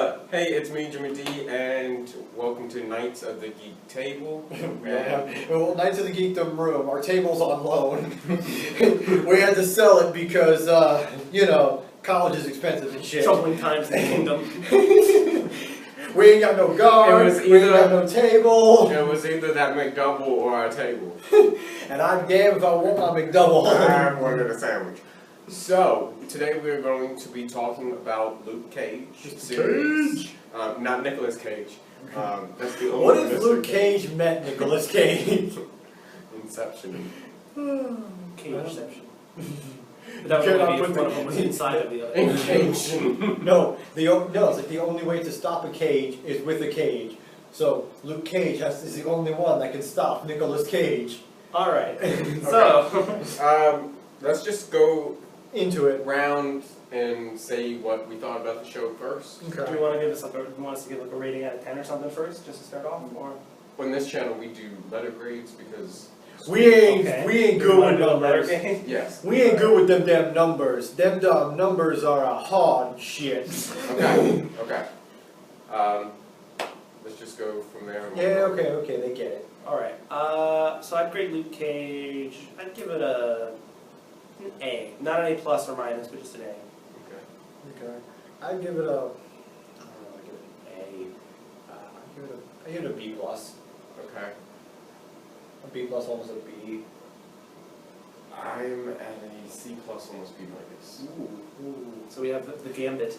Hey, it's me, Jimmy D, and welcome to Knights of the Geek Table. Well, Knights of the Geekdom room. Our table's on loan. We had to sell it because, college is expensive and shit. Troubling times in the kingdom. We ain't got no guard, we ain't got no table. It was either that McDouble or our table. And I'm damned if I want my McDouble. I wanted a sandwich. So, today we're going to be talking about Luke Cage series. Not Nicolas Cage. That's the only What if Luke Cage met Nicolas Cage? Inception. Cageception. That would only be if one of them was inside of the other. Cage. No, it's like the only way to stop a cage is with a cage. So Luke Cage is the only one that can stop Nicolas Cage. Alright, so... Let's just go into it. round and say what we thought about the show first. Do you want to give us a rating out of 10 or something first, just to start off? Or On this channel we do letter grades because... We ain't good with numbers. Yes. We ain't good with them damn numbers. Them damn numbers are a hard shit. Okay. Let's just go from there. Yeah, okay, they get it. Alright, so I'd grade Luke Cage, I'd give it an A. Not an A plus or minus, but just an A. Okay. I'd give it a, I don't know, I'd give it an A. I'd give it a B plus. Okay. A B plus, almost a B. I'm at a C plus, almost B minus. Ooh. So we have the gambit.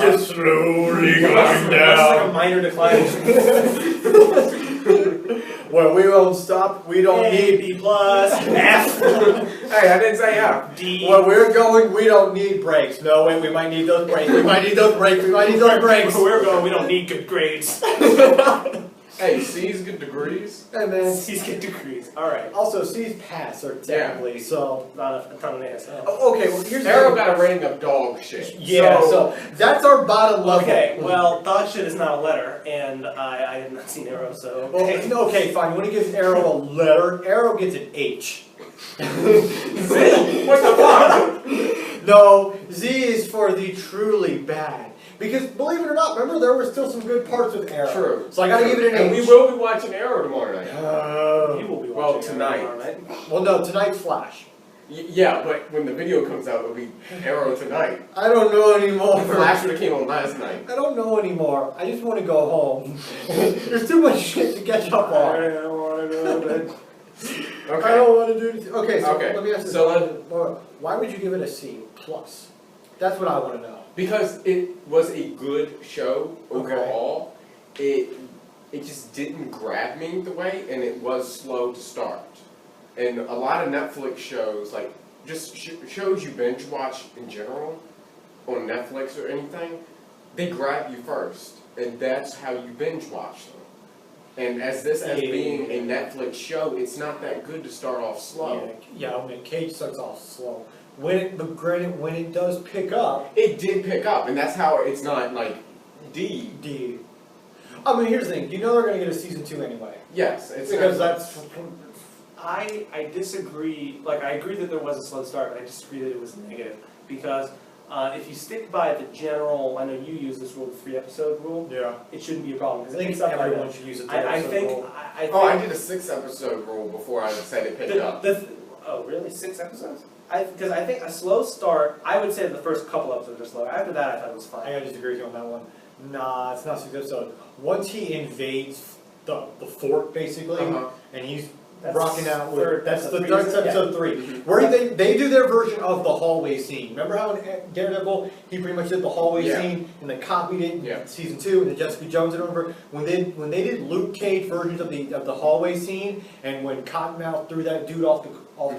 Just slowly going That's like a minor decline. Well, we won't stop. We don't need B plus, F. Hey, I didn't say F. D. Where we're going, we don't need brakes. No, wait, we might need those brakes. We might need those brakes. Where we're going, we don't need good grades. Hey, C's good degrees. Hey, man. C's get degrees. Alright. Also, C's pass are technically, so... Not a ton of A's. Oh, okay, well, here's Arrow got a rating of dog shit. Yeah, so that's our bottom level. Okay, well, dog shit is not a letter, and I have not seen Arrow, so... Well, okay, fine. When he gives Arrow a letter, Arrow gets an H. Z? What the fuck? No, Z is for the truly bad. Because, believe it or not, remember, there were still some good parts with Arrow. True. So I gotta give it an H. And we will be watching Arrow tomorrow night. You will be watching Well, tonight. Arrow tomorrow night. Well, no, tonight's Flash. Yeah, but when the video comes out, it'll be Arrow tonight. I don't know anymore. Flash would have came on last night. I don't know anymore. I just want to go home. There's too much shit to catch up on. I don't want to go to bed. I don't want to do anything. Okay, so let me ask this. So why would you give it a C plus? That's what I want to know. because it was a good show overall, it just didn't grab me the way, and it was slow to start. And a lot of Netflix shows, like just shows you binge watch in general on Netflix or anything, they grab you first, and that's how you binge watch them. And as being a Netflix show, it's not that good to start off slow. Yeah, I mean, Cage starts off slow. But granted, when it does pick up, it did pick up, and that's how it's not like D. I mean, here's the thing. You know they're going to get a season 2 anyway. Yes, it's because not, that's. I disagree. Like, I agree that there was a slow start, but I disagree that it was negative. Because if you stick by the general, I know you use this rule, the 3-episode rule. Yeah. It shouldn't be a problem. I think everyone should use a 3-episode rule. I did a 6-episode rule before I said it picked up. Oh, really? 6 episodes? Because I think a slow start, I would say the first couple episodes are slow. After that, I thought it was fine. I gotta disagree with you on that one. Nah, it's not 6 episodes. Once he invades the fort, basically, and he's rocking out with... That's episode 3. Where they do their version of the hallway scene. Remember how in Daredevil, he pretty much did the hallway scene, and they copied it in season 2, and then Jessica Jones did it over. When they did Luke Cage versions of the hallway scene, and when Cottonmouth threw that dude off the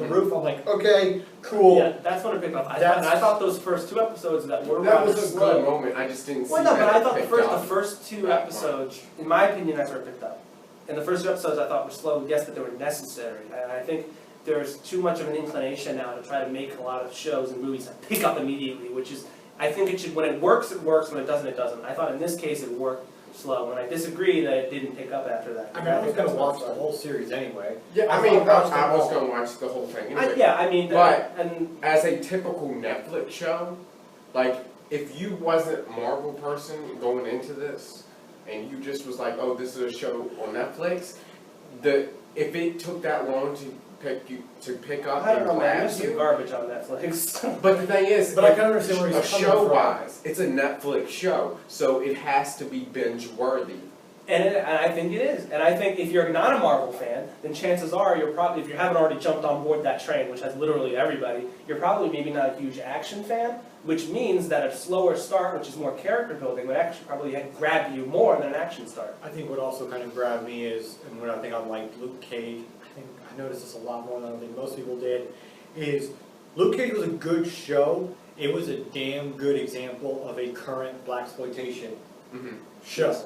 roof, I'm like, okay, cool. Yeah, that's when it picked up. I thought those first 2 episodes that were that was a slow. good moment. I just didn't see Well, no, but that I thought it the first 2 episodes, in my opinion, that's where it picked up. And the first 2 episodes I thought were slow, yes, but they were necessary. And I think there's too much of an inclination now to try to make a lot of shows and movies that pick up immediately, which is, I think it should, when it works, when it doesn't, it doesn't. I thought in this case it worked slow, and I disagree that it didn't pick up after that. I mean, I was going to watch the whole series anyway. Yeah, I was going to watch the whole thing anyway. Yeah, I mean... But as a typical Netflix show, like, if you wasn't a Marvel person going into this, and you just was like, oh, this is a show on Netflix, if it took that long to pick up I don't and know, man. grab There's some you. garbage on Netflix. But the thing is, But I can understand where he's a coming show from. wise, it's a Netflix show, so it has to be binge worthy. And I think it is. And I think if you're not a Marvel fan, then chances are you're probably, if you haven't already jumped on board that train, which has literally everybody, you're probably maybe not a huge action fan, which means that a slower start, which is more character building, would actually probably grab you more than an action start. I think what also kind of grabbed me is, and what I think I liked Luke Cage, I noticed this a lot more than I think most people did, is Luke Cage was a good show. It was a damn good example of a current blaxploitation show.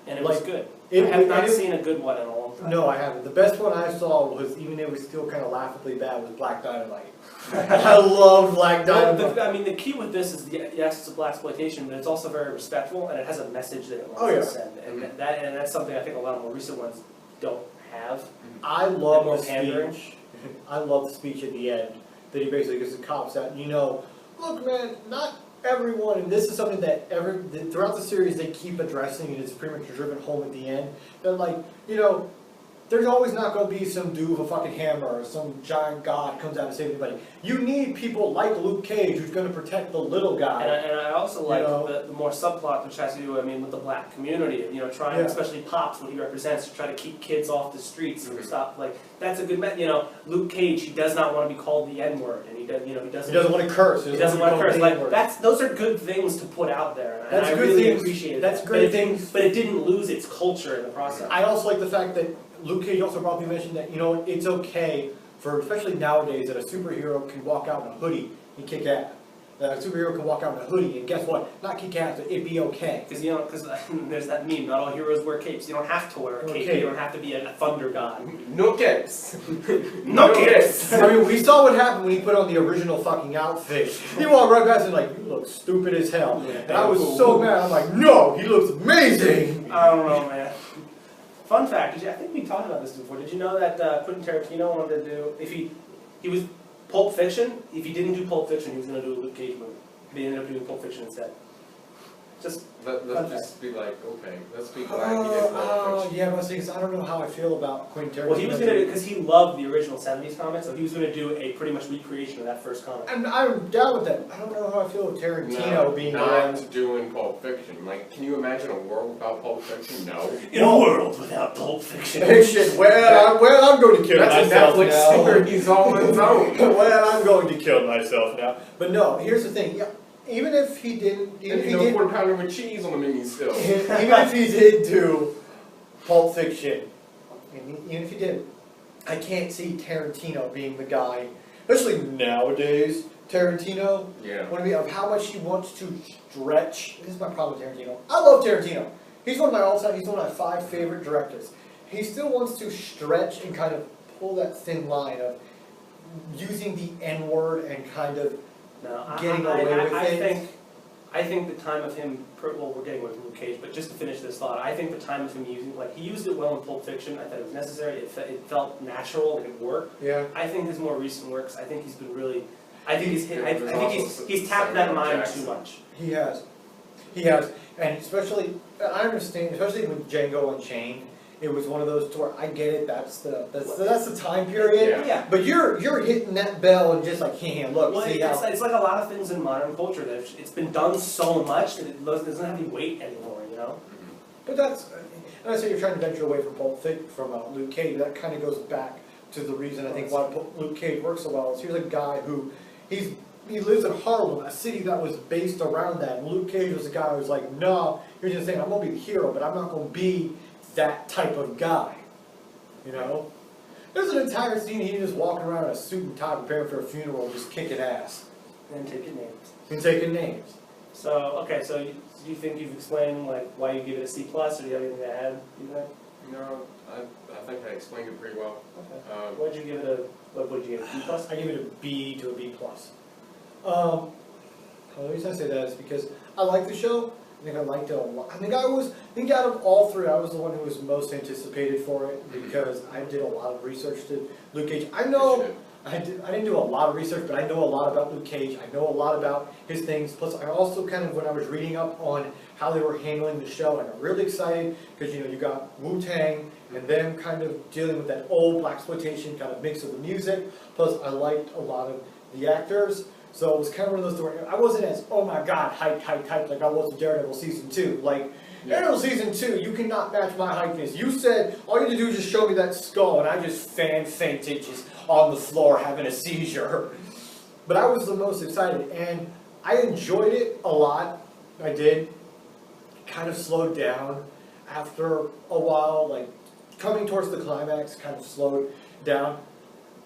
And it was good. I have not seen a good one in a long time. No, I haven't. The best one I saw was, even though it was still kind of laughably bad, was Black Dynamite. I loved Black Dynamite. I mean, the key with this is, yes, it's a blaxploitation, but it's also very respectful, and it has a message that it wants to send. And that's something I think a lot of more recent ones don't have. I love the pandering. speech. I love the speech at the end that he basically gives the cops out. Look, man, not everyone, and this is something that throughout the series they keep addressing, and it's pretty much driven home at the end. That there's always not going to be some dude with a fucking hammer or some giant god comes out to save anybody. You need people like Luke Cage who's going to protect the little guy. And I also like the more subplot, which has to do, with the black community. Trying, especially Pops, what he represents, to try to keep kids off the streets and stop. That's a good Luke Cage, he does not want to be called the N-word, and he doesn't want to curse. He doesn't want to curse. Those are good things to put out there. And I really appreciate it. That's great things. But it didn't lose its culture in the process. I also like the fact that Luke Cage also probably mentioned that, it's okay for, especially nowadays, that a superhero can walk out in a hoodie and kick ass. That a superhero can walk out in a hoodie and guess what? Not kick ass, but it'd be okay. Because there's that meme, not all heroes wear capes. You don't have to wear a cape. You don't have to be a thunder god. No capes. No capes. I mean, we saw what happened when he put on the original fucking outfit. He walked right past and you look stupid as hell. And I was so mad. I'm like, no, he looks amazing. I don't know, man. Fun fact, I think we talked about this before. Did you know that Quentin Tarantino wanted to do, if he was Pulp Fiction, if he didn't do Pulp Fiction, he was going to do a Luke Cage movie. But he ended up doing Pulp Fiction instead. Let's just be like, okay, let's be glad he did Pulp Fiction. Yeah, but I don't know how I feel about Quentin Tarantino. Well, he was going to, because he loved the original 70s comics, so he was going to do a pretty much recreation of that first comic. And I'm down with that. I don't know how I feel with Tarantino being not doing Pulp Fiction. Can you imagine a world without Pulp Fiction? No. In a world without Pulp Fiction. Well, I'm going to kill myself now. That's a Netflix series all on its own. Well, I'm going to kill myself now. But no, here's the thing. Yeah, even if he didn't, quarter pounder with cheese on the menu still. Even if he did do Pulp Fiction, even if he did, I can't see Tarantino being the guy, especially nowadays. Tarantino, of how much he wants to stretch. This is my problem with Tarantino. I love Tarantino. He's one of my all-time. He's one of my 5 favorite directors. He still wants to stretch and kind of pull that thin line of using the N-word and kind of getting away with it. I think the time of him, we're getting away from Luke Cage, but just to finish this thought, I think the time of him using, he used it well in Pulp Fiction. I thought it was necessary. It felt natural and it worked. Yeah. I think his more recent works, I think he's been really, he's tapped that mind too much. He has, and especially I understand, especially with Django Unchained. It was one of those to where I get it. That's the time period. Yeah. But you're hitting that bell and just look. Well, it's like a lot of things in modern culture that it's been done so much that it doesn't have any weight anymore. But and I say you're trying to venture away from Luke Cage. That kind of goes back to the reason I think why Luke Cage works so well. Is here's a guy who he lives in Harlem, a city that was based around that. And Luke Cage was a guy who was like, no, you're just saying I'm gonna be the hero, but I'm not gonna be that type of guy, There's an entire scene he just walking around in a suit and tie preparing for a funeral, just kicking ass. And taking names. And taking names. So, okay, so do you think you've explained why you give it a C+, or do you have anything to add? No, I think I explained it pretty well. Okay. What did you give it a B+? I give it a B to a B+. The reason I say that is because I like the show. I think I liked it a lot. I think out of all 3, I was the one who was most anticipated for it because I did a lot of research to Luke Cage. I know I didn't do a lot of research, but I know a lot about Luke Cage. I know a lot about his things. Plus, I also kind of, when I was reading up on how they were handling the show, I got really excited because, you got Wu-Tang and them kind of dealing with that old blaxploitation kind of mix of the music. Plus, I liked a lot of the actors. So it was kind of one of those stories. I wasn't as, oh my god, hyped like I was with Daredevil Season 2. Like, Daredevil Season 2, you cannot match my hypeness. You said, all you had to do is just show me that skull, and I just fainted just on the floor having a seizure. But I was the most excited, and I enjoyed it a lot. I did. Kind of slowed down after a while, like, coming towards the climax kind of slowed down.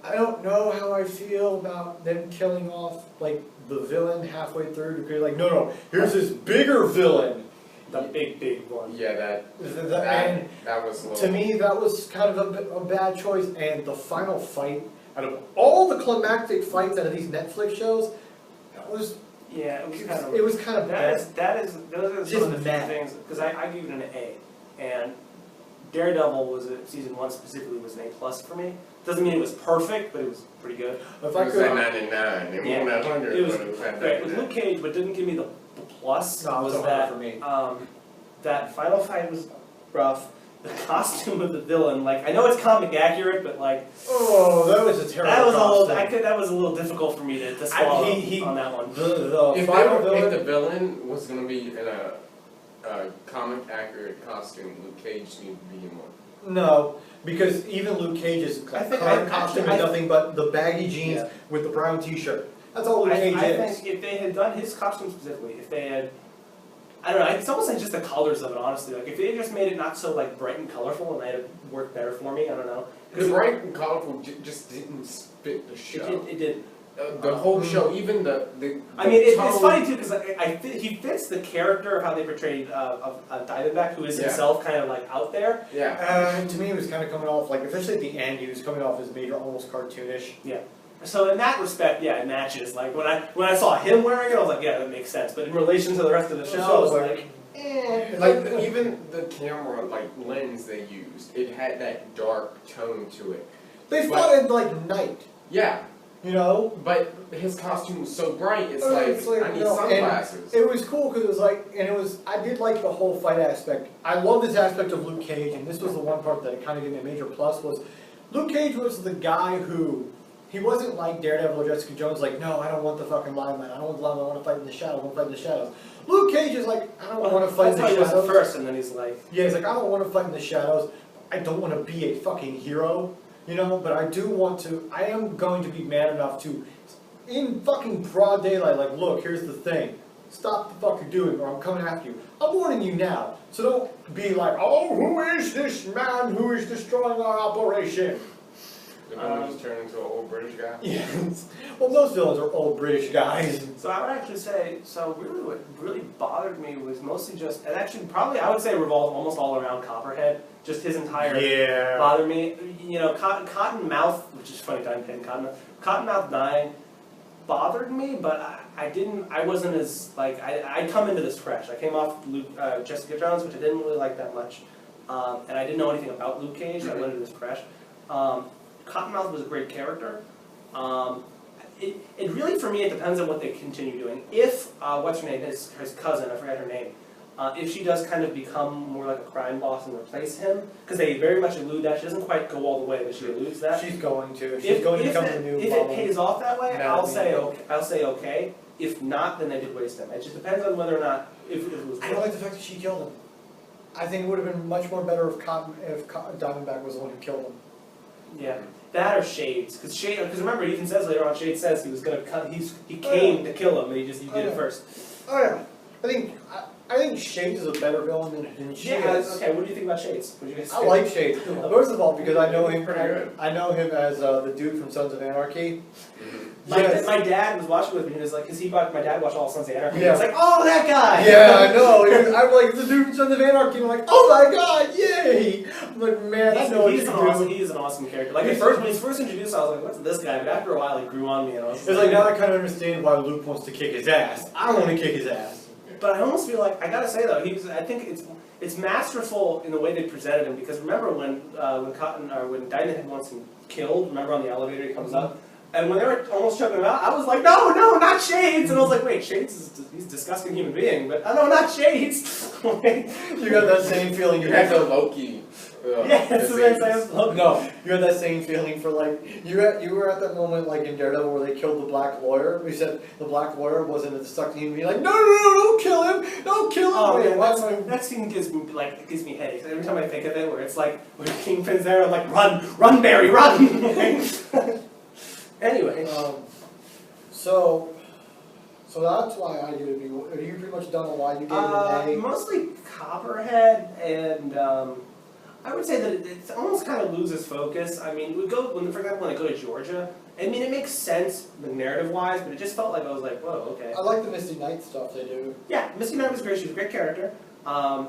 I don't know how I feel about them killing off, like, the villain halfway through. To be like, no, here's this bigger villain. The big one. Yeah, that was a little... To me, that was kind of a bad choice. And the final fight, out of all the climactic fights out of these Netflix shows, that was... Yeah, it was kind of bad. Those are some of the few things, because I give it an A. And Daredevil season 1 specifically was an A+ for me. Doesn't mean it was perfect, but it was pretty good. It was at 99. It wasn't at 100. It was at great. With Luke Cage, but didn't give me the plus. No, was it was that for me. That final fight was rough. The costume of the villain, like, I know it's comic accurate, but like, oh, that was a terrible costume. That was a little difficult for me to swallow on that one. If the villain was going to be in a comic accurate costume, Luke Cage needed to be in one. No, because even Luke Cage's current costume is nothing but the baggy jeans with the brown t-shirt. That's all Luke Cage is. I think if they had done his costume specifically, if they had, I don't know, it's almost like just the colors of it, honestly. Like, if they had just made it not so, like, bright and colorful, it might have worked better for me, I don't know. The bright and colorful just didn't fit the show. It did. The whole show, even the I mean, it's funny, too, because he fits the character of how they portrayed of Diamondback, who is himself kind of, like, out there. Yeah. To me, he was kind of coming off, like, especially at the end, he was coming off as major, almost cartoonish. Yeah. So in that respect, yeah, it matches. Like, when I saw him wearing it, I was like, yeah, that makes sense. But in relation to the rest of the show, I was like, eh. Like, even the camera, like, lens they used, it had that dark tone to it. They fought at, like, night. Yeah. But his costume was so bright, it's like I need sunglasses. It was cool because it was like, I did like the whole fight aspect. I love this aspect of Luke Cage, and this was the one part that it kind of gave me a major plus, was Luke Cage was the guy who, he wasn't like Daredevil or Jessica Jones, like, no, I don't want the fucking limelight, I don't want the limelight, I want to fight in the shadows, I want to fight in the shadows. Luke Cage is like, I don't want to fight in the shadows. At first, and then he's like... Yeah, he's like, I don't want to fight in the shadows, I don't want to be a fucking hero, but I do want to, I am going to be man enough to, in fucking broad daylight, like, look, here's the thing, stop the fuck you're doing, or I'm coming after you. I'm warning you now, so don't be like, oh, who is this man who is destroying our operation? The villain just turned into an old British guy? Yes. Well, most villains are old British guys. So I would actually say, really what really bothered me was mostly just, and actually probably I would say revolved almost all around Copperhead. Just his entire bothered me. Cottonmouth, which is funny, I'm paying Cottonmouth dying bothered me, but I wasn't as, like, I come into this fresh. I came off Jessica Jones, which I didn't really like that much, and I didn't know anything about Luke Cage. I went into this fresh. Cottonmouth was a great character. It really, for me, it depends on what they continue doing. If, what's her name, his cousin, I forgot her name, if she does kind of become more like a crime boss and replace him, because they very much allude that, she doesn't quite go all the way, but she alludes that. She's going to. She's going to become the new If it pays off that way, I'll say okay. If not, then they did waste him. It just depends on whether or not, if it was... I don't like the fact that she killed him. I think it would have been much more better if Diamondback was the one who killed him. Yeah. That or Shades, because remember, Ethan says later on, Shades says he was gonna cut. He came to kill him, and he did it first. Oh yeah, I think Shades is a better villain than she is. Okay, what do you think about Shades? What do you guys I like Shades. First of all, because I know him pretty good. I know him as the dude from Sons of Anarchy. My dad was watching with me, and he was like, my dad watched all Sons of Anarchy. Yeah. I was like, oh, that guy! Yeah, I know. I'm like, the dude from Sons of Anarchy, and I'm like, oh my god, yay! I'm like, man, I know what you do. He's an awesome character. Like, when he's first introduced, I was like, what's this guy? But after a while, he grew on me, and I was like... It's like, now I kind of understand why Luke wants to kick his ass. I want to kick his ass. But I almost feel like, I gotta say though, I think it's masterful in the way they presented him, because remember when Diamond had wants him killed, remember on the elevator he comes up? And when they were almost choking him out, I was like, no, not Shades! And I was like, wait, Shades he's a disgusting human being, but no, not Shades! You got that same feeling. You had the Loki. Yeah, that's what I say. No, you had that same feeling for like you were at that moment like in Daredevil where they killed the black lawyer. We said the black lawyer wasn't a destructive human being. Like no, don't kill him, don't kill him. Oh yeah, that scene gives me headaches every time I think of it. Where it's like when Kingpin's there, I'm like run, Barry, run. Anyway, so that's why I give it a B. Are you pretty much done on why you gave it an A? Mostly Copperhead, and I would say that it almost kind of loses focus. I mean, for example, when I go to Georgia, I mean, it makes sense narrative-wise, but it just felt like I was like, whoa, okay. I like the Misty Knight stuff they do. Yeah, Misty Knight was great. She was a great character. I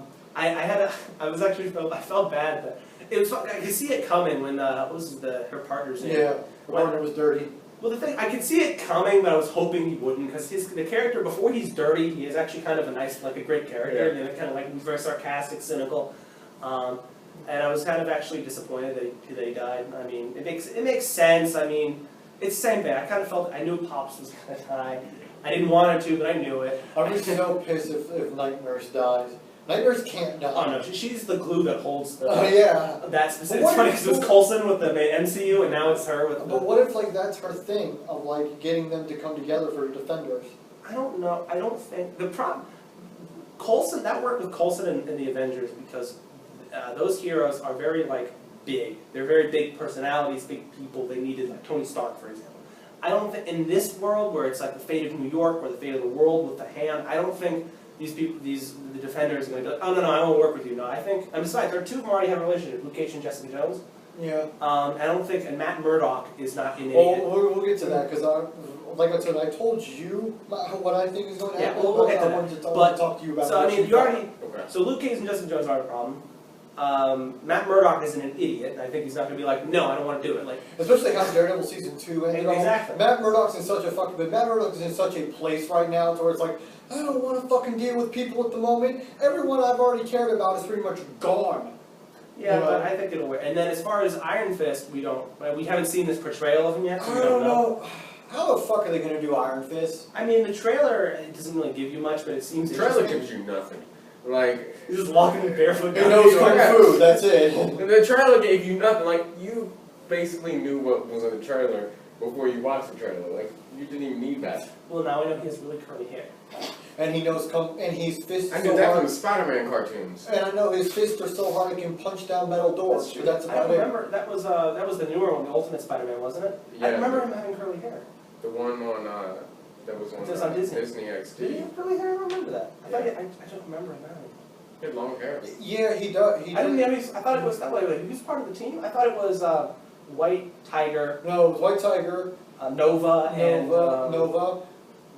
felt bad, but it was. I could see it coming when what was her partner's name? Yeah, her partner was dirty. Well, the thing, I could see it coming, but I was hoping he wouldn't, because the character, before he's dirty, he is actually kind of a great character, and kind of like very sarcastic, cynical, and I was kind of actually disappointed that he died. I mean, it makes sense. I mean, it's the same thing. I kind of felt, I knew Pops was going to die. I didn't want her to, but I knew it. I was so pissed if Night Nurse dies. Night Nurse can't die. Oh no, she's the glue that holds the. Oh yeah. That's specific. It's funny because it was Coulson with the MCU, and now it's her with. But what if like that's her thing of like getting them to come together for Defenders? I don't know. I don't think the problem. Coulson, that worked with Coulson in the Avengers because those heroes are very like big. They're very big personalities, big people. They needed like Tony Stark, for example. I don't think in this world where it's like the fate of New York or the fate of the world with the Hand. I don't think these people, the Defenders, are going to be like, oh no, I won't work with you. No, I think. And besides, there are two of them already have a relationship: Luke Cage and Jessica Jones. Yeah. I don't think, and Matt Murdock is not in it. Well, we'll get to that because like I said, I told you what I think is going to happen. Yeah, we'll get to I that. wanted to talk to you about. So I mean, you already. Okay. So Luke Cage and Jessica Jones aren't a problem. Matt Murdock isn't an idiot, and I think he's not going to be like, no, I don't want to do it. Like, especially how Daredevil season 2 ended. Exactly. Matt Murdock's in such a Matt Murdock's in such a place right now to where it's like, I don't want to fucking deal with people at the moment. Everyone I've already cared about is pretty much gone. yeah, You know? but I think it'll work. And then as far as Iron Fist, we haven't seen this portrayal of him yet, so I we don't know. How the fuck are they going to do Iron Fist? I mean, the trailer it doesn't really give you much, but it seems The trailer interesting. gives you nothing. Like, He's just walking barefoot He down knows the kung street. fu, that's it. the trailer gave you nothing. Like, you basically knew what was in the trailer before you watched the trailer. Like, you didn't even need that. Well, now I know he has really curly hair. And he knows and his fists I so knew that from hard. the Spider-Man cartoons. And I know his fists are so hard he can punch down metal doors. That's true. But that's I about don't it. remember. That was the newer one, the Ultimate Spider-Man, wasn't it? Yeah. I remember him having curly hair. The one on, that was on, Just on Disney. XD. Did he have curly hair? I don't remember that. I don't remember him having. He had long hair. Yeah, he does. I thought it was that way. He was part of the team. I thought it was White Tiger, No, it was White Tiger, Nova, and Nova,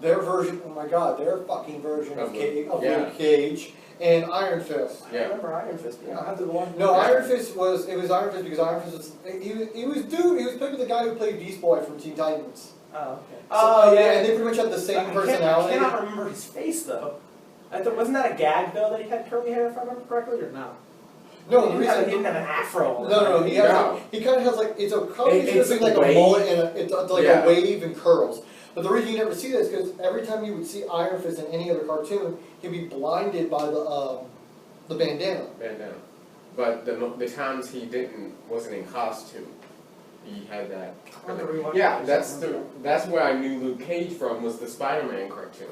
their version. Oh my God, their fucking version of Luke Cage and Iron Fist. I remember Iron Fist. Yeah, I'll have to go on. No, Iron Fist was Iron Fist because Iron Fist was he was played with the guy who played Beast Boy from Teen Titans. Oh, okay. So, yeah, and they pretty much had the same personality. I cannot remember his face though. Wasn't that a gag though that he had curly hair if I remember correctly or no? No, he didn't have an afro. No, he kind of has like it's a combination between like a mullet and it's like a wave and curls. But the reason you never see that is because every time you would see Iron Fist in any other cartoon, he'd be blinded by the bandana. Bandana. But the times he wasn't in costume, he had that. Yeah, that's where I knew Luke Cage from, was the Spider-Man cartoon.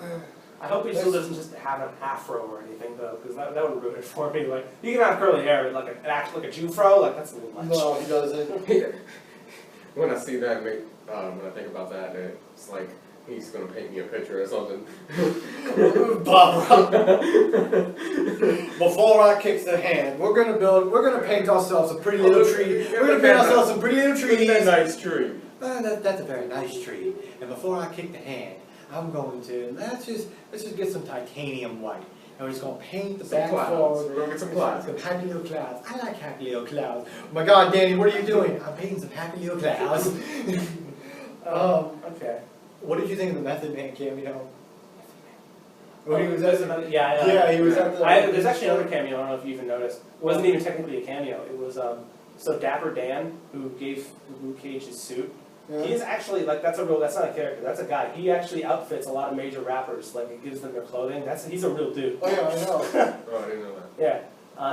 I hope he still doesn't just have an afro or anything though, because that would ruin it for me. Like he can have curly hair, but act like a Jew-fro, like that's a little much. No, he doesn't. When I see that, when I think about that, it's like he's gonna paint me a picture or something. Bob, before I kick the hand, we're gonna paint ourselves a pretty little tree. We're gonna paint ourselves some pretty little trees. Look at that nice tree. That's a very nice tree. And before I kick the hand, I'm going to let's just get some titanium white. And we're just gonna paint the back forward. We're gonna get some clouds. Some happy little clouds. I like happy little clouds. Oh my God, Danny, what are you doing? I'm painting some happy little clouds. Okay. What did you think of the Method Man cameo? When he was at the, yeah, he was at the. There's actually another cameo. I don't know if you even noticed. It wasn't even technically a cameo. It was so Dapper Dan, who gave Luke Cage his suit. Yeah. He's actually like that's not a character. That's a guy. He actually outfits a lot of major rappers. Like he gives them their clothing. He's a real dude. Oh yeah, I know. Oh, I didn't know that. Yeah.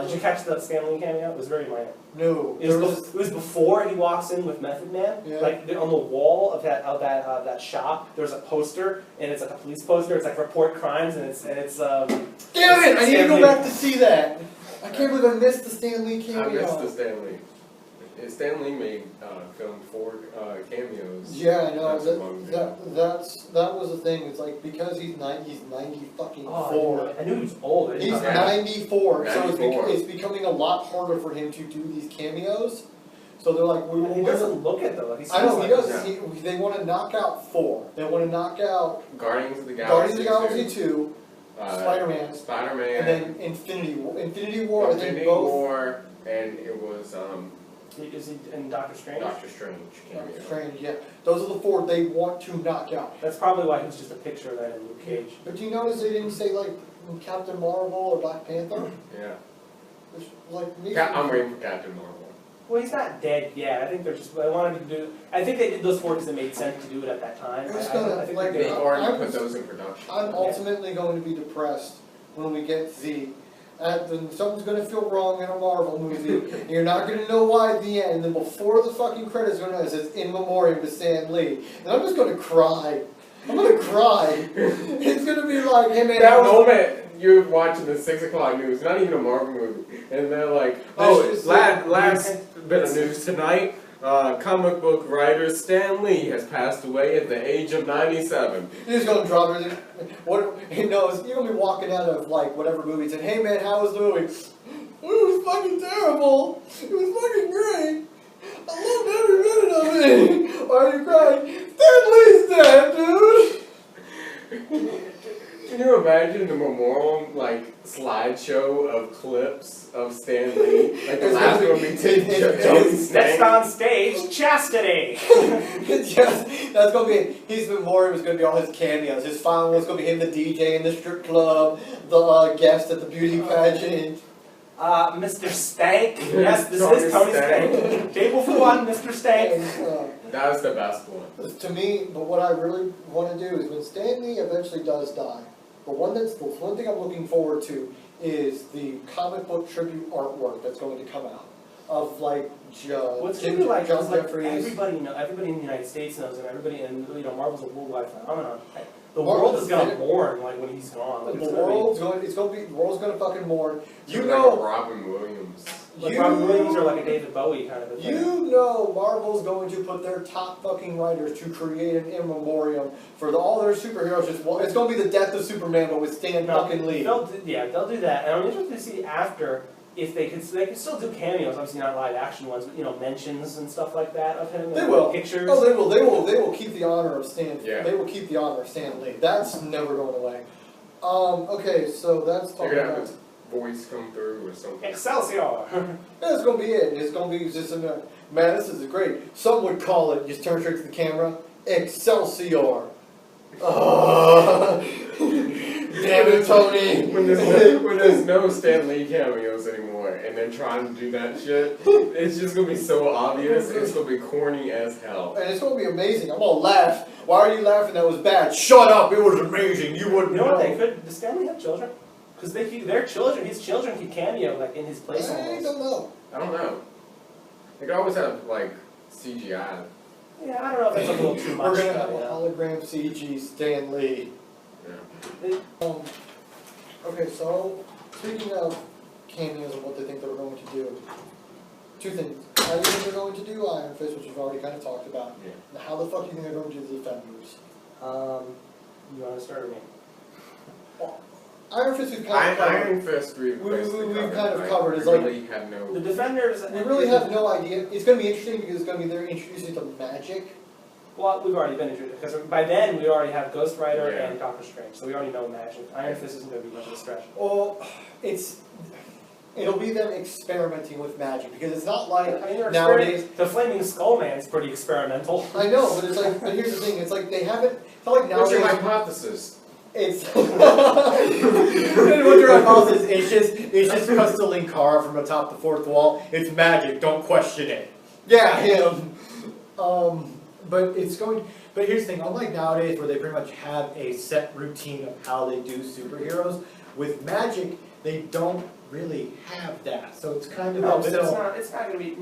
Did you catch the Stan Lee cameo? It was very minor. No. It was before he walks in with Method Man. Yeah. Like on the wall of that shop, there's a poster, and it's like a police poster. It's like report crimes, and it's Damn it! I need to go back to see that. I can't believe I missed the Stan Lee cameo. I missed the Stan Lee. Stan Lee made filmed 4 cameos. Yeah, I know. That was the thing. It's like because he's 90 fucking 4. I knew he was old. He's 94, so 94. it's becoming a lot harder for him to do these cameos. So they're like, he doesn't look it though. I know he does. They want to knock out 4. They want to knock out Guardians of the Galaxy 2, Spider-Man, and then Infinity War, and then both. War, and it was Is he in Doctor Strange? Doctor Strange cameo. Doctor Strange, yeah. Those are the 4 they want to knock out. That's probably why he was just a picture of that in Luke Cage. But do you notice they didn't say like Captain Marvel or Black Panther? Yeah. Which, like me. I'm waiting for Captain Marvel. Well, he's not dead yet. I think they wanted to do. I think they did those 4 because it made sense to do it at that time. I think They already put those in production. I'm ultimately going to be depressed when we get Z. Then something's going to feel wrong in a Marvel movie. You're not going to know why at the end. And then before the fucking credits are going to, it says in memoriam to Stan Lee. And I'm just going to cry. I'm going to cry. It's going to be like, hey man. That moment you're watching the 6 o'clock news, not even a Marvel movie, and they're like, last bit of news tonight. Comic book writer Stan Lee has passed away at the age of 97. You're just gonna drop it. What he knows, you're gonna be walking out of like whatever movie and hey man, how was the movie? It was fucking terrible. It was fucking great. I loved every minute of it. Why are you crying? Stan Lee's dead, dude. Can you imagine the memorial slideshow of clips of Stan Lee? Like the last one we did, Next on stage, Chastity. That's gonna be his memorial. Is gonna be all his cameos. His final one's gonna be him, the DJ in the strip club, the guest at the beauty pageant. Mr. Stank. Yes, this is Tony Stank. Table for 1, Mr. Stank. That was the best one. To me, but what I really want to do is when Stan Lee eventually does die, the one thing I'm looking forward to is the comic book tribute artwork that's going to come out of like what's going to be like? John Like Jeffries. everybody in the United States knows, and everybody, and Marvel's a worldwide phenomenon. The world is gonna mourn like when he's gone. Like, the world's gonna fucking mourn. You like know, Robin Williams. Like Robin Williams or like a David Bowie kind of a thing. You know Marvel's going to put their top fucking writers to create an in memoriam for all their superheroes. It's going to be the death of Superman, but with Stan fucking Lee. They'll do that. And I'm interested to see after if they could still do cameos, obviously not live action ones, but mentions and stuff like that of him. They will. Pictures. Oh, they will keep the honor of Stan. Yeah. They will keep the honor of Stan Lee. That's never going away. Okay, so that's talking about. Voice come through or something. Excelsior! That's going to be it. It's going to be just man, this is great. Some would call it, just turn straight to the camera, Excelsior. Damn it, Tony. When there's no Stan Lee cameos anymore and they're trying to do that shit, it's just going to be so obvious. It's going to be corny as hell. And it's going to be amazing. I'm going to laugh. Why are you laughing? That was bad. Shut up. It was amazing. You wouldn't know. You know what they could? Does Stan Lee have children? Because their children, his children could cameo like in his place almost. I don't know. I don't know. They could always have like CGI. Yeah, I don't know if that's a little too much. We're gonna have a hologram CG Stan Lee. Yeah. Okay, so speaking of cameos and what they think they're going to do, 2 things. How do you think they're going to do Iron Fist, which we've already kind of talked about? Yeah. Now, how the fuck do you think they're going to do the Defenders? You want to start with me? Well, Iron Fist we've kind of covered. Iron Fist we've kind of covered. It's really have no. The Defenders. We really have no idea. It's going to be interesting because it's going to be they're introducing the magic. Well, we've already been introduced because by then we already have Ghost Rider Yeah. and Doctor Strange, so we already know magic. Iron Fist isn't going to be much of a stretch. Well, it'll be them experimenting with magic because it's not like they're nowadays. The Flaming Skull Man's pretty experimental. I know, but it's like. But here's the thing: it's like they haven't. It's not like What's nowadays. your hypothesis? It's what your hypothesis is. It's just Custa Linkara from atop the 4th wall. It's magic. Don't question it. Yeah, him. but it's going. But here's the thing: unlike nowadays, where they pretty much have a set routine of how they do superheroes, with Magic, they don't really have that. So it's kind of No, but still. it's not going to be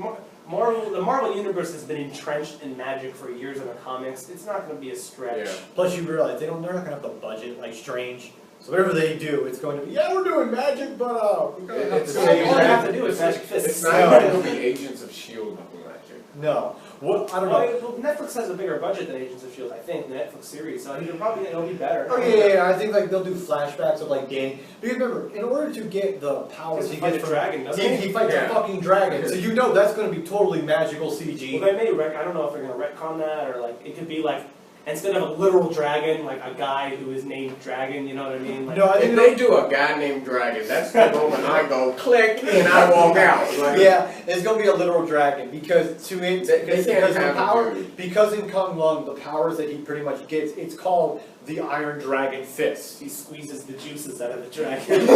Marvel. The Marvel universe has been entrenched in Magic for years in the comics. It's not going to be a stretch. Yeah. Plus, you realize they're not gonna have the budget like Strange. So whatever they do, it's going to be we're doing Magic, but we're gonna have It's to All gonna they be have to do is Magic Fists. It's not going to be Agents of S.H.I.E.L.D. level Magic. No. What I don't know. Well, Netflix has a bigger budget than Agents of S.H.I.E.L.D., I think, the Netflix series, so I think it'll be better. Oh yeah, I think like they'll do flashbacks of like Danny. Because remember, in order to get the powers he gets a from dragon, doesn't he? he fights a fucking dragon. So you know that's going to be totally magical CG. Well, they may I don't know if they're going to retcon that, or like, it could be like, instead of a literal dragon, like a guy who is named Dragon, you know what I mean? Like, No, I If think they do a guy named Dragon, that's the moment I go click and I walk out. Like, yeah, it's going to be a literal dragon because because the power dude. because in Kung Lung the powers that he pretty much gets, it's called the Iron Dragon Fist. he squeezes the juices out of the dragon.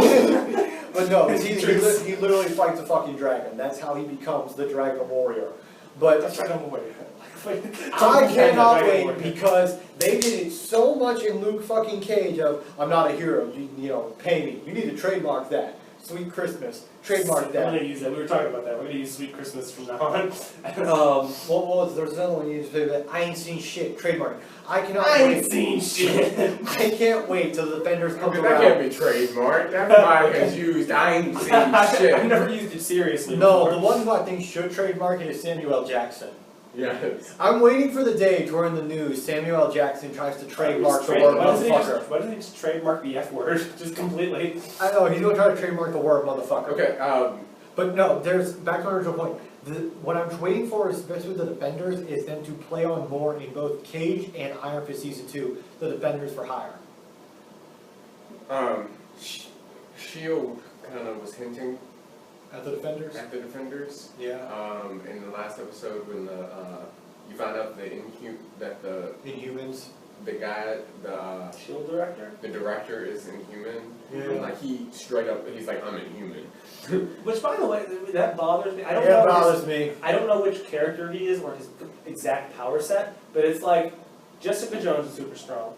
But no, he literally fights a fucking dragon. That's how he becomes the Dragon Warrior. But That's right, I'm worried. I cannot wait because they did it so much in Luke fucking Cage of I'm not a hero, you know, pay me. You need to trademark that. Sweet Christmas. Trademark I'm that. going to use that. We were talking about that. We're going to use Sweet Christmas from now on. What was there's another one you need to say that I ain't seen shit. Trademark. I cannot I wait. ain't seen shit. I can't wait till the Defenders comes Okay, that around. can't be trademarked. Everybody has used I ain't seen shit. I've never used it seriously No, before. the one who I think should trademark it is Samuel L. Jackson. Yes. I'm waiting for the day to where in the news Samuel L. Jackson tries to trademark the word Why motherfucker. doesn't he just trademark the F word just completely? I know, he's gonna try to trademark the word motherfucker. Okay, But no, there's, back to my original point, what I'm waiting for, especially with the Defenders, is them to play on more in both Cage and Iron Fist Season 2, the Defenders for hire. S.H.I.E.L.D. kind of was hinting At the Defenders? at the Defenders. Yeah. In the last episode when you find out that the Inhumans. guy, the Shield director? the director is Inhuman. Yeah. Like he straight up, he's like, I'm Inhuman. Which, by the way, that bothers me. I don't Yeah, know. it bothers me. I don't know which character he is or his exact power set, but it's like Jessica Jones is super strong.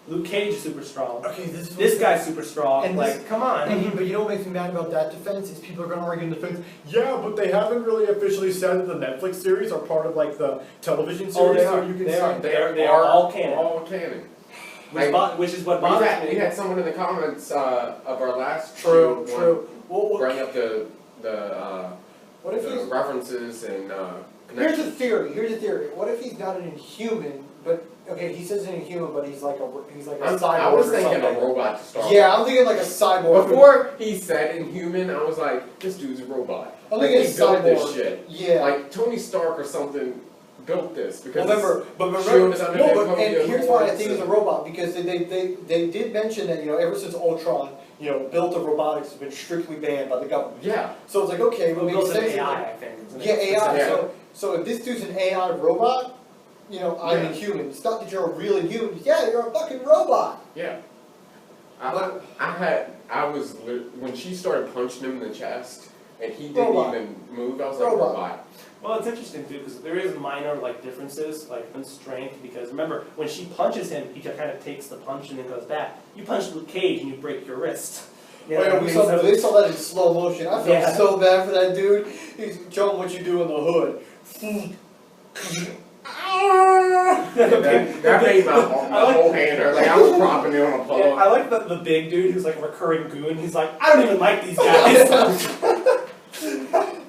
Luke Cage is super strong. Okay, This guy's super strong. And like, come on. But you know what makes me mad about that defense is people are going to argue in defense. Yeah, but they haven't really officially said that the Netflix series are part of like the television series. Oh, they so are. you can They say are. They are all canon. All canon. Which is what We bothers had, me. we had someone in the comments of our last True, one true. Well, bring up the what if he's references and Here's connections. a theory. What if he's not an Inhuman, but okay, he says an Inhuman, but he's like a cyborg. I was or thinking something. a robot to start. Yeah, I'm thinking like a cyborg. Before he said Inhuman, I was like, this dude's a robot. I'm Like, thinking he built this cyborg. shit. Yeah. Like Tony Stark or something built this because But Shield is under no, the but code and of here's why I Lords think he's a and- robot because they did mention that ever since Ultron built of robotics has been strictly banned by the government. Yeah. So it's like okay, well Built makes an sense. AI, I think. isn't it? Yeah, AI. Yeah. So if this dude's an AI robot, I'm Yeah. Inhuman. It's not that you're a real Inhuman. Yeah, you're a fucking robot. Yeah. But- When she started punching him in the chest and he didn't Robot. even move, I was like, Robot. robot. Well, it's interesting too because there is minor differences in strength. Because remember, when she punches him, he kind of takes the punch and then goes back. You punch Luke Cage and you break your wrist. You know what I mean? So- they saw that in slow motion. I felt Yeah. so bad for that dude. He's showing what you do in the hood. That made my whole hand hurt. Like I was propping it on a Yeah, pillow. I like the big dude who's like a recurring goon. He's like, I don't even like these guys.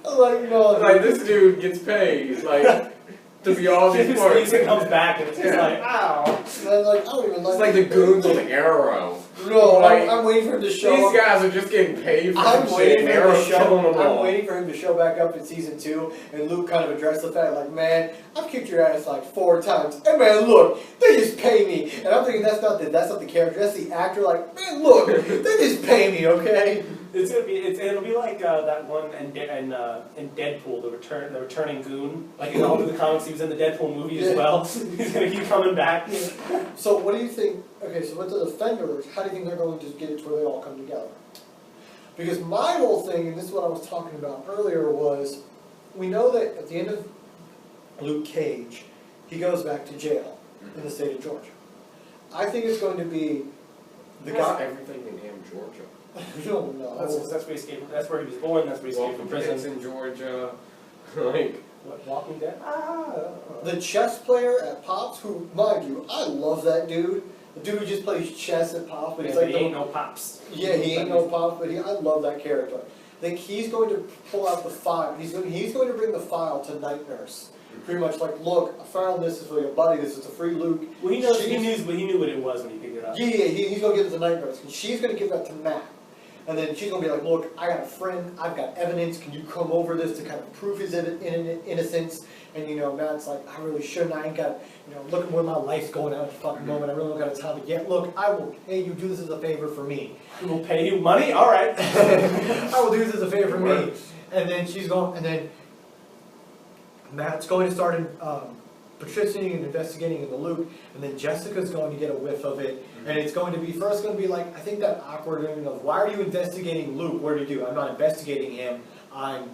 Like no, Like this dude gets paid to be all these He parts. leaves and comes back and it's just Yeah. like, ow. And I'm like, I don't even like. It's like the goons on the Arrow. No, Like, I'm waiting for him to show These up. guys are just getting paid for I'm some shit waiting and for him to Arrow's killing show. them I'm all. waiting for him to show back up in season 2, and Luke kind of addressed the fact, like, man, I've kicked your ass like 4 times. Hey man, look, they just pay me, and I'm thinking that's not the character, that's the actor. Like, man, look, they just pay me, okay? It'll be like that one in Deadpool, the returning goon. Like in all of the comics, he was in the Deadpool movie as Yeah. well. He's gonna keep coming back. So what do you think? Okay, so with the Defenders, how do you think they're going to get it to where they all come together? Because my whole thing, and this is what I was talking about earlier, was we know that at the end of Luke Cage, he goes back to jail in the state of Georgia. I think it's going to be the What's guy. everything in damn Georgia? I don't know. That's where he escaped. That's where he was born. That's where he escaped from Walking Dead's prison. in Georgia. Like, What, Walking Dead? The chess player at Pops, who, mind you, I love that dude. The dude who just plays chess at Pops, but he's like he ain't no pops. yeah, he ain't no Pops, but I love that character. I think he's going to pull out the file. He's going to bring the file to Night Nurse. Pretty much like, look, I found this is for your buddy. This is a free loot. Well, he knew what it was when he picked it up. Yeah, he's going to give it to Night Nurse. And she's going to give that to Matt. And then she's going to be like, look, I got a friend, I've got evidence, can you come over this to kind of prove his innocence? And, Matt's like, I really shouldn't, I ain't got, look at where my life's going at the fucking moment, I really don't got time to get, look, I will pay you, do this as a favor for me. He will pay you money? Alright. I will do this as a favor for me. And then Matt's going to start petitioning and investigating in the loop, and then Jessica's going to get a whiff of it, and it's going to be like, I think that awkward thing of, why are you investigating Luke? What did he do? I'm not investigating him, I'm,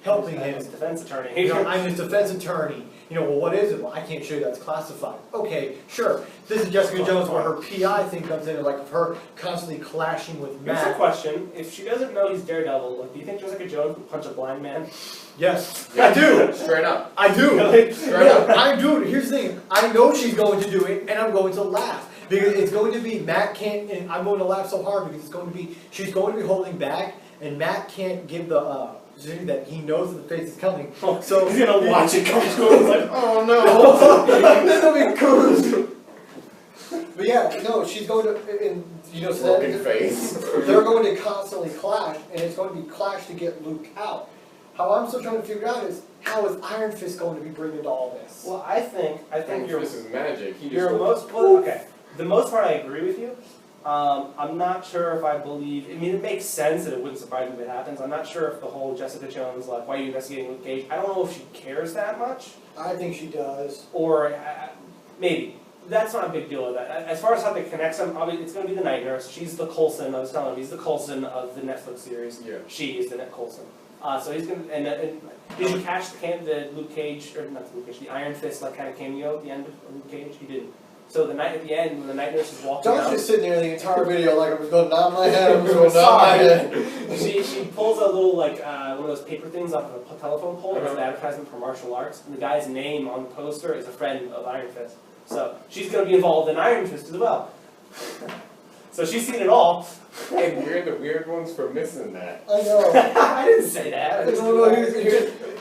helping him. I'm his defense attorney. I'm his defense attorney. Well, what is it? Well, I can't show you that's classified. Okay, sure. This is Jessica Jones where her PI thing comes in, like her constantly clashing with Matt. Here's a question. If she doesn't know he's Daredevil, do you think Jessica Jones would punch a blind man? Yes, I do. Straight up. I do. Straight up. I do. Here's the thing. I know she's going to do it, and I'm going to laugh. Because it's going to be, Matt can't, and I'm going to laugh so hard because she's going to be holding back, and Matt can't give the, that he knows that the face is coming. So he's going to watch it come through. He's like, oh no. This will be cool. But yeah, no, she's going to, and, so Broken face. they're going to constantly clash, and it's going to be clash to get Luke out. How I'm still trying to figure out is, how is Iron Fist going to be bringing to all this? Well, I think Iron Fist is magic. okay. The most part I agree with you. I'm not sure if I believe, it makes sense that it wouldn't surprise me if it happens. I'm not sure if the whole Jessica Jones, like, why are you investigating Luke Cage? I don't know if she cares that much. I think she does. Or, maybe. That's not a big deal with that. As far as how they connect them, it's going to be the Night Nurse. She's the Coulson, I was telling him, he's the Coulson of the Netflix series. Yeah. She is the Coulson. So he's going to, and did you catch the Luke Cage, or not Luke Cage, the Iron Fist, like, kind of cameo at the end of Luke Cage? He didn't. So at the end, when the Night Nurse is walking out... Don't just sit there the entire video like I was going down my head, I was going down my head. She pulls a little, like, one of those paper things off of a telephone pole. It's an advertisement for martial arts. And the guy's name on the poster is a friend of Iron Fist. So she's going to be involved in Iron Fist as well. So she's seen it all. And we're the weird ones for missing that. I know. I didn't say that.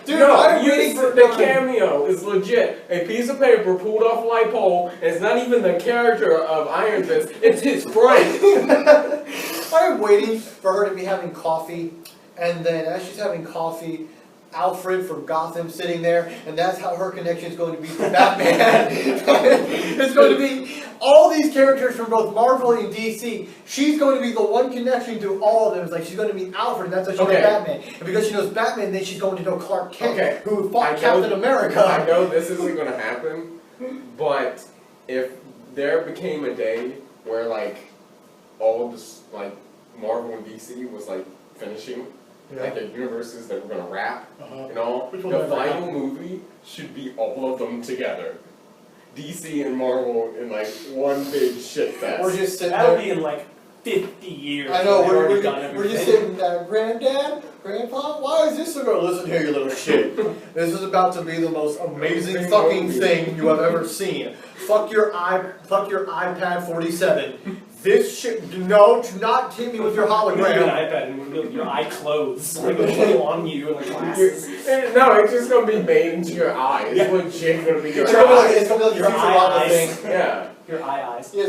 Dude, no, I'm waiting for the cameo is legit. A piece of paper pulled off a light pole, and it's not even the character of Iron Fist, it's his friend. I'm waiting for her to be having coffee, and then as she's having coffee, Alfred from Gotham sitting there, and that's how her connection is going to be to Batman. It's going to be all these characters from both Marvel and DC. She's going to be the one connection to all of them. It's like she's going to meet Alfred, and that's how she knows Batman. And because she knows Batman, then she's going to know Clark Kent, who fought Captain America. I know this isn't going to happen, but if there became a day where, like, all of this, like, Marvel and DC was, like, finishing, like the universes that we're gonna wrap and all. The final movie should be all of them together. DC and Marvel in like one big shit fest. We're just sitting That'll there. be in like 50 years. I know, we're just just sitting there, Granddad, Grandpa, why is this about? Listen here, you little shit. This is about to be the most amazing fucking thing you have ever seen. Fuck your iPad 47. This shit, no, do not hit me with your hologram. An iPad and your eye clothes, like on you and like glasses. No, it's just gonna be made into your eye. It's legit gonna be your It's gonna be like your Futurama thing. Yeah. Your eyes. Yeah,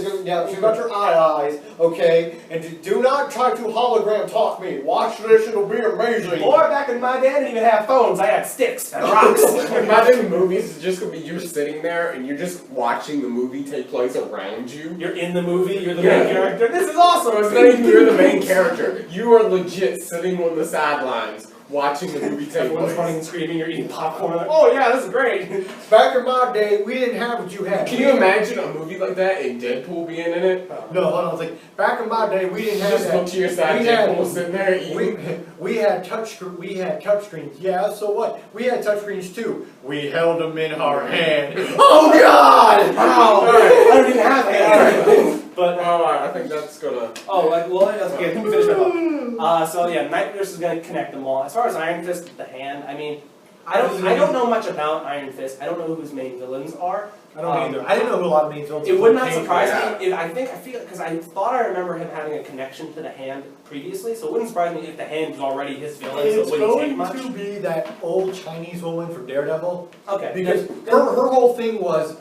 she's got your eyes, okay? And do not try to hologram talk me. Watch this, it'll be amazing. Boy, back in my day, I didn't even have phones. I had sticks and rocks. Imagine movies is just gonna be you sitting there and you're just watching the movie take place around you. You're in the movie, you're the main character. This is awesome. It's not even you're the main character. You are legit sitting on the sidelines watching the movie take Everyone's place. running and screaming, you're eating popcorn, like, oh yeah, this is great. Back in my day, we didn't have what you had. Can you imagine a movie like that and Deadpool being in it? No, hold on. It's like back in my day, we didn't You have just that. look to your side, We had- Deadpool sitting there eating. We had touchscreens. Yeah, so what? We had touchscreens too. We held them in our hand. Oh God! Wow, I don't even have hands. But I think that's gonna. okay, let me finish my thought. So yeah, Nightmares is gonna connect them all. As far as Iron Fist with the hand, I mean, I don't know much about Iron Fist. I don't know who his main villains are. I don't either. I didn't know who a lot of main villains. It would not came surprise Yeah. me if I feel because I thought I remember him having a connection to the hand previously, so it wouldn't surprise me if the hand was already his villain, so it It's wouldn't take going much. to be that old Chinese woman from Daredevil. Okay. Because her whole thing was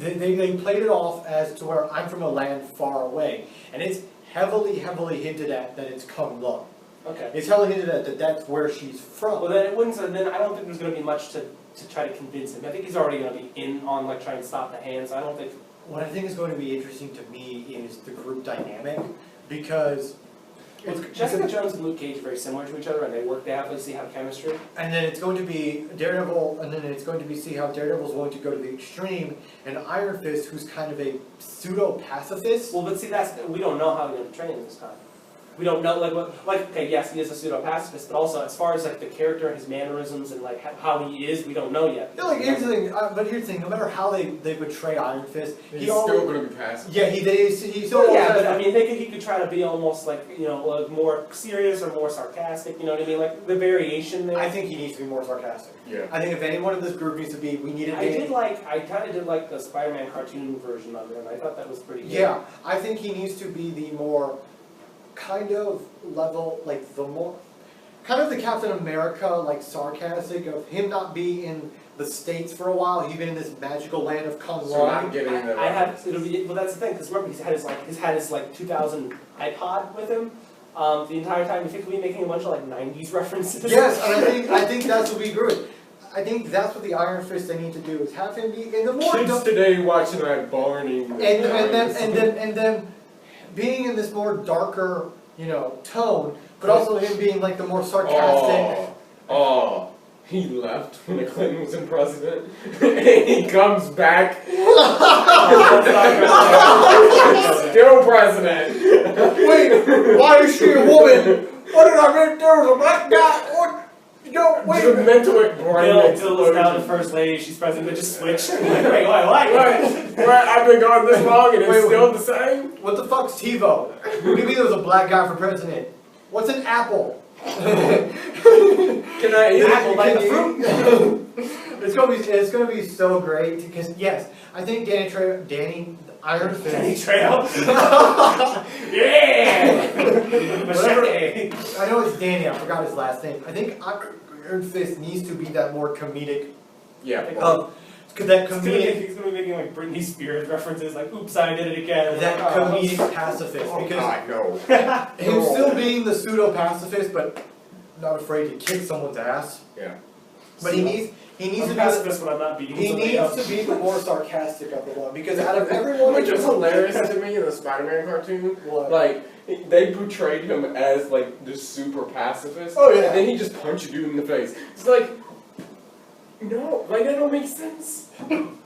they played it off as to where I'm from a land far away, and it's heavily hinted at that it's Kung-Lao. Okay. It's heavily hinted at that that's where she's from. Well, then it wouldn't. Then I don't think there's going to be much to try to convince him. I think he's already going to be in on like trying to stop the hands. I don't think. What I think is going to be interesting to me is the group dynamic, because Jessica Jones and Luke Cage are very similar to each other, and they obviously have chemistry. and then it's going to be Daredevil, and then it's going to be see how Daredevil's going to go to the extreme, and Iron Fist, who's kind of a pseudo-pacifist. Well, but see, we don't know how they're going to train him this time. We don't know, okay, yes, he is a pseudo-pacifist, but also as far as like the character, his mannerisms, and like how he is, we don't know yet. No, like here's the thing. But here's the thing. No matter how they portray Iron Fist, He's still gonna be passive. Yeah, he's still. Well, yeah, but I mean, he could try to be almost like like more serious or more sarcastic. You know what I mean? Like the variation there. I think he needs to be more sarcastic. Yeah. I think if anyone in this group needs to be, we need a. I kind of did like the Spider-Man cartoon version of it, and I thought that was pretty good. Yeah, I think he needs to be the more kind of level, like the more kind of the Captain America, like sarcastic of him not being in the States for a while. He's been in this magical land of Kung So Lao. not getting that. Well, that's the thing, because remember he's had his 2000 iPod with him the entire time. You think he'll be making a bunch of like 90s references? Yes, and I think that's what we good. I think that's what the Iron Fist they need to do is have him be in the more Kids today watching that Barney. and then being in this more darker, tone, but also him being like the more sarcastic. He left when the Clinton was in president, and he comes back. Still president. Wait, why is she a woman? What did I mean? There was a black guy. What? Wait. The mental brain Bill was now the first lady. She's president. They just switched. Wait, what? I've been gone this long and it's still the same? What the fuck's TiVo? What do you mean there was a black guy for president? What's an apple? Can I eat Apple like the fruit? It's gonna be so great because yes, I think Danny Iron Fist. Danny Trejo. Yeah. Machete. I know it's Danny. I forgot his last name. I think Iron Fist needs to be that more comedic. Yeah. That comedic. He's gonna be making like Britney Spears references, like "Oops, I did it again." That comedic pacifist because God, no. him still being the pseudo pacifist, but not afraid to kick someone's ass. Yeah. But he needs to be. pacifist when I'm not beating He somebody needs else. to be the more sarcastic of the one because out of everyone, Which was hilarious to me in the Spider-Man cartoon. What? Like, they portrayed him as, like, this super pacifist. Oh, yeah. And then he just punched a dude in the face. It's like, no, like, that don't make sense.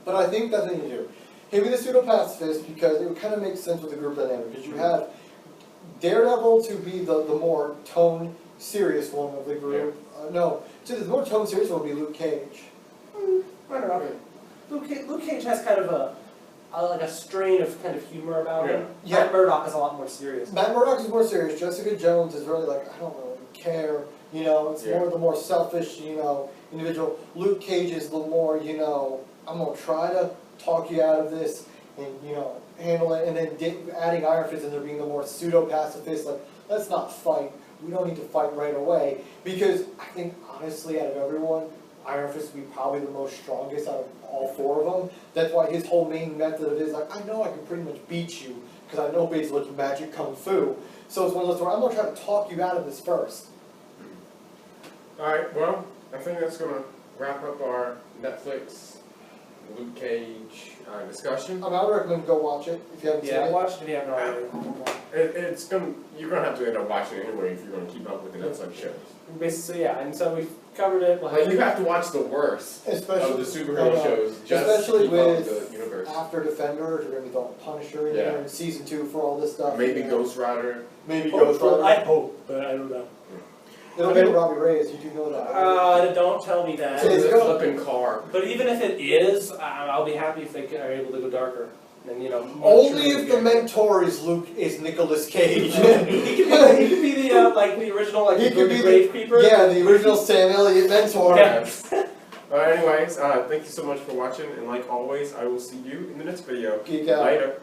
But I think that's what you do. He'd be the pseudo pacifist because it would kind of make sense with the group dynamic because you have Daredevil to be the more tone serious one of the group. The more tone serious one would be Luke Cage. I don't know. Luke Cage has kind of like a strain of kind of humor about him. Yeah. Matt Murdock is a lot more serious. Matt Murdock is more serious. Jessica Jones is really like, I don't really care. It's more the more selfish, individual. Luke Cage is the more, I'm gonna try to talk you out of this and handle it. And then adding Iron Fist and there being the more pseudo pacifist, like let's not fight. We don't need to fight right away because I think honestly, out of everyone, Iron Fist would be probably the most strongest out of all four of them. That's why his whole main method of it is like, I know I can pretty much beat you because I know basically it's magic kung fu. So it's one of those where I'm gonna try to talk you out of this first. Alright, well, I think that's going to wrap up our Netflix Luke Cage discussion. I would recommend go watch it if you haven't seen Yeah, it. watch it if you haven't already. You're gonna have to end up watching it anyway if you're gonna keep up with the Netflix shows. Basically, yeah, and so we've covered it. Like you have to watch the worst Especially of the superhero shows just especially to keep up with with the universe. after Defenders, you're gonna be throwing Punisher in there in season 2 for all this stuff. Maybe Yeah. Ghost Rider. Maybe Ghost Rider. I hope, but I don't know. It'll be Robbie Reyes. You do know that. Don't tell me that. It's The go- flipping car. But even if it is, I'll be happy if they are able to go darker. And Only if the mentor is Nicolas Cage. he could be the like the original He the could be grave keeper. Yeah, the original Sam Elliott mentor. Yeah. Anyways, thank you so much for watching, and like always, I will see you in the next video. Geek out. Later.